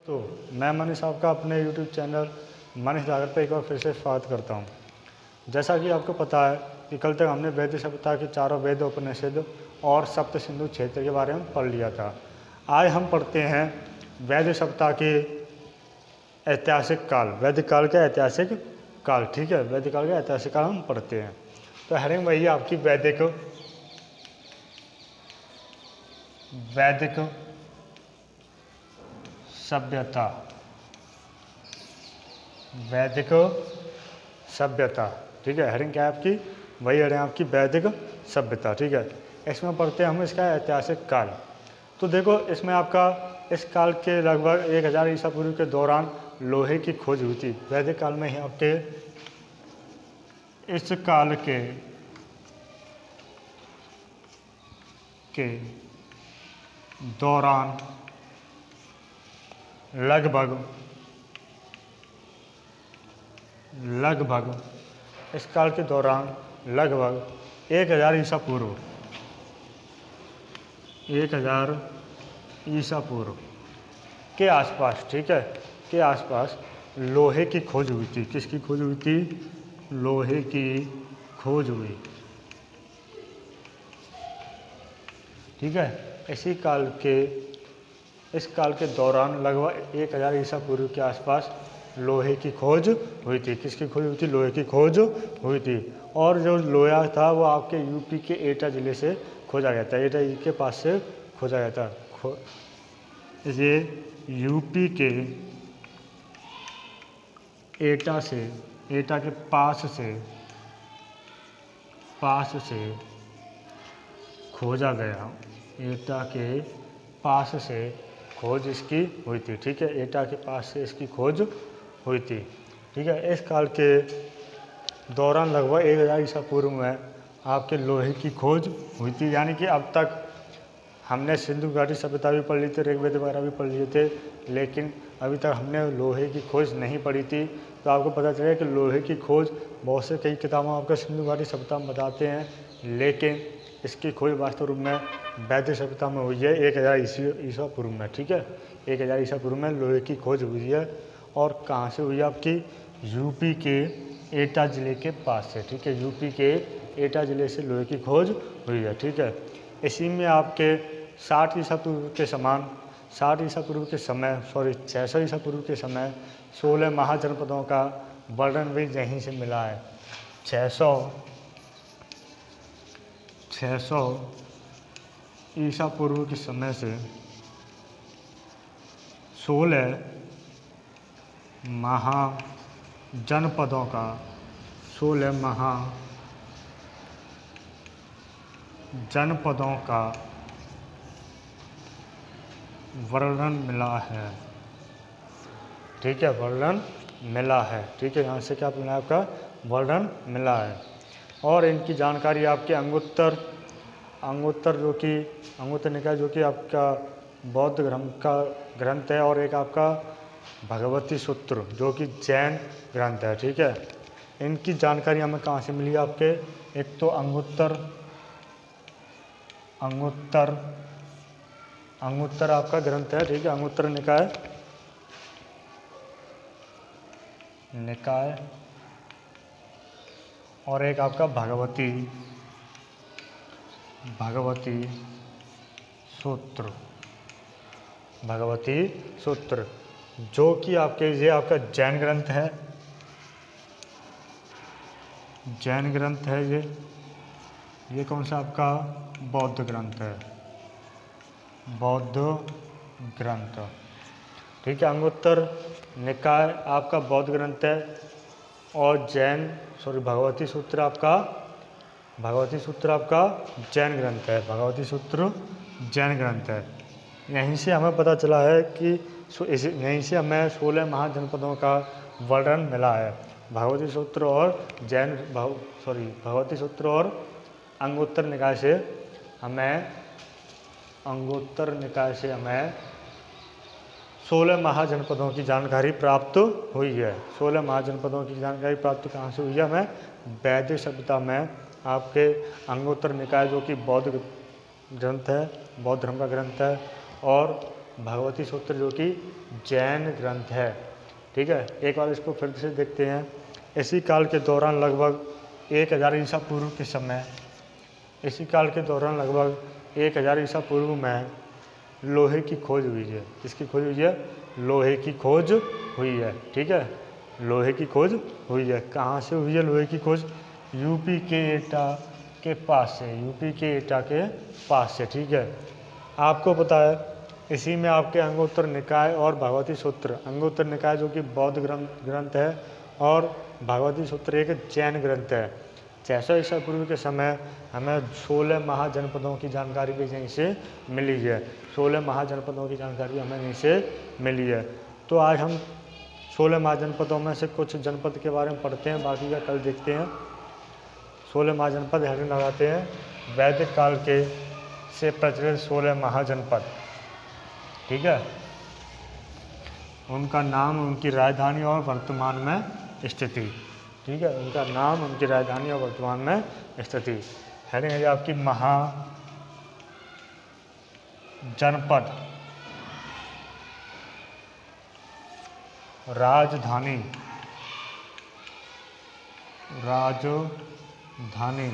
तो मैं मनीष आपका अपने YouTube चैनल मनीष जागर पे एक बार फिर से स्वागत करता हूँ। जैसा कि आपको पता है कि कल तक हमने वैदिक सभ्यता के चारों वेद उपनिषद और सप्त सिंधु क्षेत्र के बारे में पढ़ लिया था। आज हम पढ़ते हैं वैदिक सभ्यता के ऐतिहासिक काल, वैदिक काल का ऐतिहासिक काल। ठीक है, वैदिक काल का ऐतिहासिक काल हम पढ़ते हैं। तो हेडिंग वही है आपकी वैदिक सभ्यता। वैदिक सभ्यता, ठीक है। हेडिंग क्या है आपकी? वही हेडिंग आपकी वैदिक सभ्यता। ठीक है, इसमें पढ़ते हैं हम इसका ऐतिहासिक काल। तो देखो, इसमें आपका इस काल के लगभग 1000 ईसा पूर्व के दौरान लोहे की खोज हुई थी। वैदिक काल में ही आपके इस काल के दौरान लगभग इस काल के दौरान लगभग 1000 ईसा पूर्व 1000 ईसा पूर्व के आसपास, ठीक है, के आसपास लोहे की खोज हुई थी। किसकी खोज हुई थी? लोहे की खोज हुई। ठीक है, इस काल के दौरान लगभग 1000 ईसा पूर्व के आसपास लोहे की खोज हुई थी। किसकी खोज हुई थी? लोहे की खोज हुई थी। और जो लोहा था वो आपके यूपी के एटा जिले से खोजा गया था। एटा के पास से खोजा गया था। ये यूपी के एटा के पास से खोजा गया। एटा के पास से खोज इसकी हुई थी। ठीक है, एटा के पास से इसकी खोज हुई थी। ठीक है, इस काल के दौरान लगभग 1000 ईसा पूर्व में आपके लोहे की खोज हुई थी। यानी कि अब तक हमने सिंधु घाटी सभ्यता भी पढ़ ली थी, ऋग्वेद वगैरह भी पढ़ लिए थे, लेकिन अभी तक हमने लोहे की खोज नहीं पढ़ी थी। तो आपको पता चलेगा कि लोहे की खोज बहुत से कई किताबों में आपका सिंधु घाटी सभ्यता में बताते हैं, लेकिन इसकी खोज वास्तव रूप में वैदिक सभ्यता में हुई है 1000 ईसा पूर्व में। ठीक है, 1000 ईसा पूर्व में लोहे की खोज हुई है। और कहाँ से हुई है? आपकी यूपी के एटा ज़िले के पास से। ठीक है, यूपी के एटा ज़िले से लोहे की खोज हुई है। ठीक है, इसी में आपके 600 ईसा पूर्व के समय 16 महाजनपदों का वर्णन भी यहीं से मिला है। 600 ईसा पूर्व के समय से 16 महाजनपदों का वर्णन मिला है। ठीक है, वर्णन मिला है। ठीक है, यहाँ से क्या मिला? आपका वर्णन मिला है। और इनकी जानकारी आपके अंगुत्तर निकाय जो कि आपका बौद्ध धर्म का ग्रंथ है, और एक आपका भगवती सूत्र जो कि जैन ग्रंथ है। ठीक है, इनकी जानकारी हमें कहाँ से मिली? आपके एक तो अंगुत्तर आपका ग्रंथ है। ठीक है, अंगुत्तर निकाय और एक आपका भगवती सूत्र जो कि ये आपका जैन ग्रंथ है। ये कौन सा आपका? बौद्ध ग्रंथ है। ठीक है, अंगुत्तर निकाय आपका बौद्ध ग्रंथ है, और भगवती सूत्र आपका जैन ग्रंथ है। जैन ग्रंथ है। यहीं से हमें पता चला है कि यहीं से हमें 16 महाजनपदों का वर्णन मिला है। भगवती सूत्र और अंगुत्तर निकाय से हमें 16 महाजनपदों की जानकारी प्राप्त हुई है। 16 महाजनपदों की जानकारी प्राप्त कहाँ से हुई है? हमें वैदिक सभ्यता में आपके अंगुत्तर निकाय जो कि बौद्ध ग्रंथ है, बौद्ध धर्म का ग्रंथ है, और भगवती सूत्र जो कि जैन ग्रंथ है। ठीक है, एक बार इसको फिर से देखते हैं। इसी काल के दौरान लगभग 1000 ईसा पूर्व के समय, इसी काल के दौरान लगभग 1000 ईसा पूर्व में लोहे की खोज हुई है। किसकी खोज हुई है? लोहे की खोज हुई है। ठीक है, लोहे की खोज हुई है। कहाँ से हुई है लोहे की खोज? यूपी के एटा के पास से, यूपी के एटा के पास से। ठीक है, आपको पता है इसी में आपके अंगोत्तर निकाय और भगवती सूत्र, अंगोत्तर निकाय जो कि बौद्ध ग्रंथ है और भगवती सूत्र एक जैन ग्रंथ है। 600 ईसा पूर्व के समय हमें 16 महाजनपदों की जानकारी भी यहीं से मिली है। 16 महाजनपदों की जानकारी हमें यहीं से मिली है। तो आज हम 16 महाजनपदों में से कुछ जनपद के बारे में पढ़ते हैं, बाकी का कल देखते हैं। 16 महाजनपद हेडिंग लगाते हैं, वैदिक काल के से प्रचलित 16 महाजनपद। ठीक है, उनका नाम, उनकी राजधानी और वर्तमान में स्थिति। ठीक है, उनका नाम, उनकी राजधानी और वर्तमान में स्थिति। हेडिंग है आपकी महाजनपद, राजधानी, राजधानी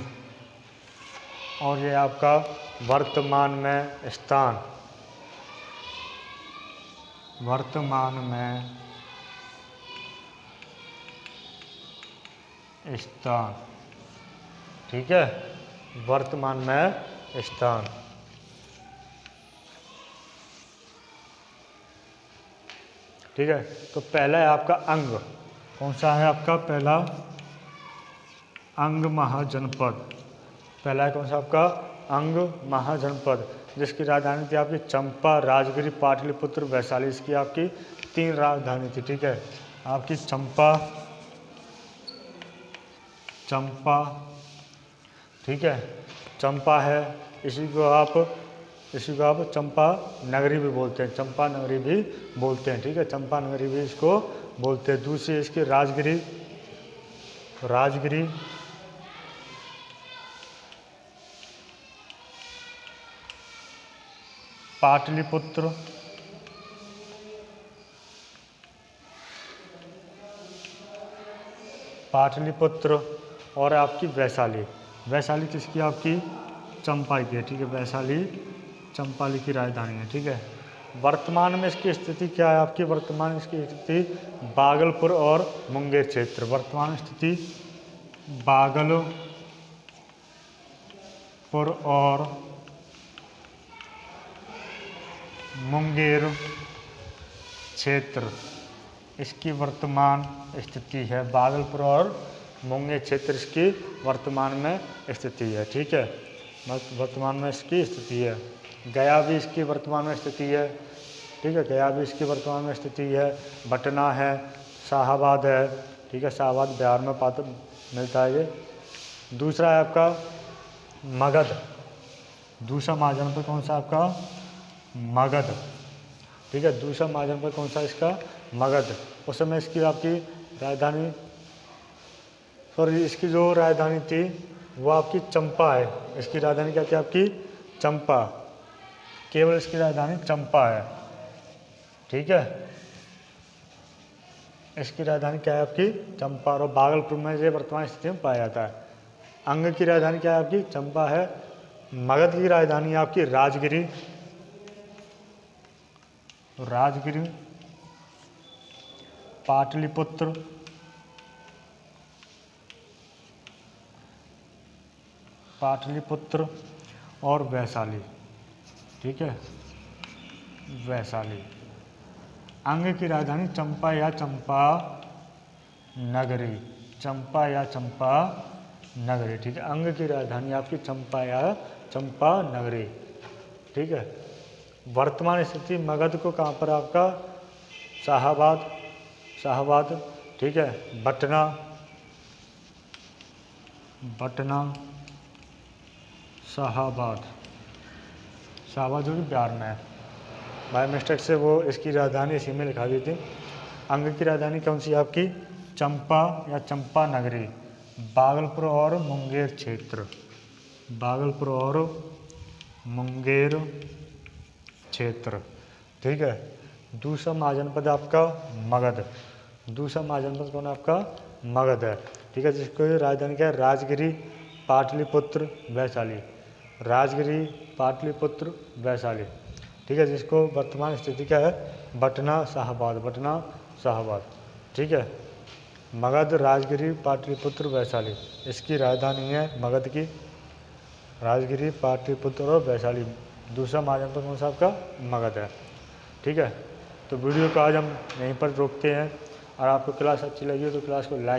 और ये आपका वर्तमान में स्थान, वर्तमान में स्थान। ठीक है, वर्तमान में स्थान। ठीक है, तो पहला है आपका अंग। कौन सा है आपका पहला अंग? महाजनपद। पहला है कौन सा आपका? अंग महाजनपद, जिसकी राजधानी थी आपकी चंपा, राजगिरी, पाटलिपुत्र, वैशाली। इसकी आपकी 3 राजधानी थी। ठीक है, आपकी चंपा, ठीक है, चंपा है। इसी को आप चंपा नगरी भी बोलते हैं, चंपा नगरी भी बोलते हैं। ठीक है, चंपा नगरी भी इसको बोलते हैं। दूसरी इसकी राजगिरी, पाटलिपुत्र, और आपकी वैशाली। वैशाली किसकी? आपकी चंपा की है। ठीक है, वैशाली चंपाली की राजधानी है। ठीक है, वर्तमान में इसकी स्थिति क्या है आपकी? वर्तमान इसकी स्थिति भागलपुर और मुंगेर क्षेत्र। वर्तमान स्थिति भागलपुर और मुंगेर क्षेत्र इसकी वर्तमान स्थिति है। भागलपुर और मुंगेर क्षेत्र इसकी वर्तमान में स्थिति है। ठीक है, वर्तमान में इसकी स्थिति है। गया भी इसकी वर्तमान में स्थिति है। ठीक है, गया भी इसकी वर्तमान में स्थिति है। पटना है, शाहाबाद है। ठीक है, शाहाबाद बिहार में मिलता है ये। दूसरा है आपका मगध। दूसरा महाजनपद कौन सा आपका? मगध। ठीक है, दूसरा महाजनपद कौन सा इसका? मगध। उस समय इसकी आपकी राजधानी, इसकी जो राजधानी थी वो आपकी चंपा है। इसकी राजधानी क्या थी आपकी? चंपा। केवल इसकी राजधानी चंपा है। ठीक है, इसकी राजधानी क्या है आपकी? चंपा। और भागलपुर में ये वर्तमान स्थिति में पाया जाता है। अंग की राजधानी क्या है आपकी? चंपा है। मगध की राजधानी आपकी राजगिरी, पाटलिपुत्र और वैशाली। ठीक है, वैशाली। अंग की राजधानी चंपा या चंपा नगरी, चंपा या चंपा नगरी। ठीक है, अंग की राजधानी आपकी चंपा या चंपा नगरी। ठीक है, वर्तमान स्थिति मगध को कहाँ पर आपका? शाहाबाद। ठीक है, पटना, शाहाबाद जो कि बिहार में है। बाय मिस्टेक से वो इसकी राजधानी इसी में लिखा दी थी। अंग की राजधानी कौन सी आपकी? चंपा या चंपा नगरी। भागलपुर और मुंगेर क्षेत्र, भागलपुर और मुंगेर क्षेत्र। ठीक है। दूसरा महाजनपद आपका मगध, दूसरा महाजनपद कौन है आपका मगध है, ठीक है, जिसको राजधानी क्या है राजगिरी, पाटलिपुत्र, वैशाली, राजगिरी, पाटलिपुत्र, वैशाली, ठीक है, जिसको वर्तमान स्थिति क्या है पटना शाहबाद, पटना शाहबाद, ठीक है। मगध, राजगिरी, पाटलिपुत्र, वैशाली, इसकी राजधानी है मगध की, राजगिरी, पाटलिपुत्र और वैशाली। दूसरा महाजनपद कौन सा आपका मगध है, ठीक है। तो वीडियो को आज हम यहीं पर रोकते हैं, और आपको क्लास अच्छी लगी हो तो क्लास को लाइक